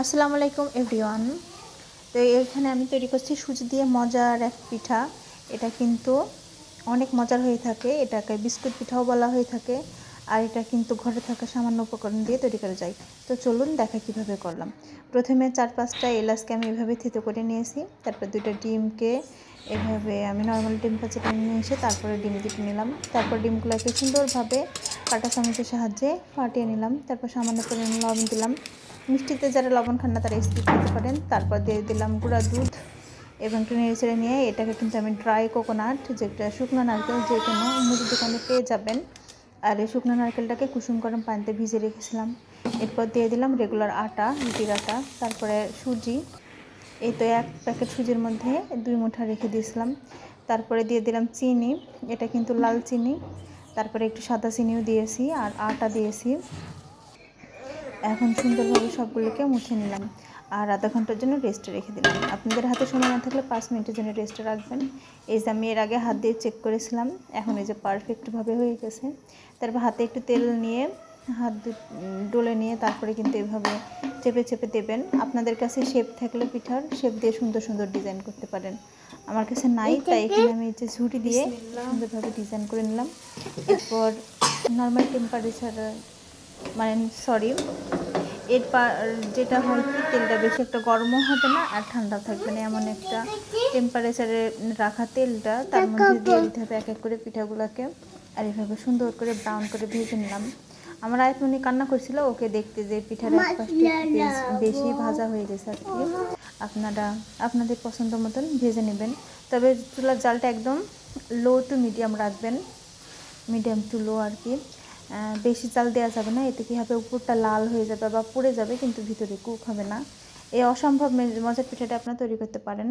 আসসালামু আলাইকুম এভরিওয়ান। তো এখানে আমি তৈরি করছি সুজি দিয়ে মজার এক পিঠা। এটা কিন্তু অনেক মজার হয়ে থাকে, এটাকে বিস্কুট পিঠাও বলা হয়ে থাকে। আর এটা কিন্তু ঘরে থাকা সামান্য উপকরণ দিয়ে তৈরি করা যায়। তো চলুন দেখা কিভাবে করলাম। প্রথমে 4-5টা এলাচকে আমি এভাবে থেতো করে নিয়েছি। তারপর 2টা ডিমকে এভাবে আমি নর্মাল টেম্পারেচারে নিয়ে এসে তারপরে ডিম দুটো নিলাম। তারপর ডিমগুলোকে সুন্দরভাবে কাঁটা চামচের সাহায্যে ফাটিয়ে নিলাম। তারপর সামান্য পরিমাণ লবণ দিলাম। মিষ্টিতে যারা লবণ খান না তারা স্কিপ করতে পারেন। তারপর দিয়ে দিলাম গুঁড়া দুধ এবং একটু নেড়েচেড়ে নিয়ে এটাকে কিন্তু আমি ড্রাই কোকোনাট, যেটা শুকনো নারকেল যে কোনো মুদির দোকানে পেয়ে যাবেন, আর এই শুকনো নারকেলটাকে কুসুম গরম পানিতে ভিজে রেখেছিলাম। এরপর দিয়ে দিলাম রেগুলার আটা, রুটির আটা, তারপরে সুজি। এই তো 1 প্যাকেট সুজির মধ্যে 2 মুঠা রেখে দিয়েছিলাম। তারপরে দিয়ে দিলাম চিনি, এটা কিন্তু লাল চিনি। তারপরে একটু সাদা চিনিও দিয়েছি আর আটা দিয়েছি। এখন সুন্দরভাবে সবগুলোকে মুছে নিলাম আর আধা ঘন্টার জন্য রেস্টে রেখে দিলাম। আপনাদের হাতে সময় না থাকলে 5 মিনিটের জন্য রেস্টে রাখবেন। এই যে আমি এর আগে হাত দিয়ে চেক করেছিলাম, এখন এই যে পারফেক্টভাবে হয়ে গেছে। তারপর হাতে একটু তেল নিয়ে হাত ডলে নিয়ে তারপরে কিন্তু এভাবে চেপে চেপে দেবেন। আপনাদের কাছে শেপ থাকলে পিঠার শেপ দিয়ে সুন্দর সুন্দর ডিজাইন করতে পারেন। আমার কাছে নাই, তাই এখানে আমি যে ঝুঁটি দিয়ে সুন্দরভাবে ডিজাইন করে নিলাম। এরপর নর্মাল টেম্পারেচার মানে সরি এর যেটা হয় কি, তেলটা বেশি একটা গরমও হবে না আর ঠান্ডাও থাকবে না, এমন একটা টেম্পারেচারে রাখা তেলটা তার মধ্যে দিয়ে দিতে হবে এক এক করে পিঠাগুলোকে। আর এভাবে সুন্দর করে ব্রাউন করে ভেজে নিলাম। আমার আয়তনি কান্না করছিল ওকে দেখতে যে পিঠার এক পাশটি বেশি ভাজা হয়ে গেছে আর কি। আপনারা আপনাদের পছন্দ মতন ভেজে নেবেন, তবে চুলার জালটা একদম লো টু মিডিয়াম রাখবেন, মিডিয়াম টু লো আর কি। বেশি জাল দেওয়া যাবে না, এতে কী হবে উপরটা লাল হয়ে যাবে বা পুড়ে যাবে কিন্তু ভিতরে কুক হবে না। এই অসম্ভব মজার পিঠাটা আপনারা তৈরি করতে পারেন।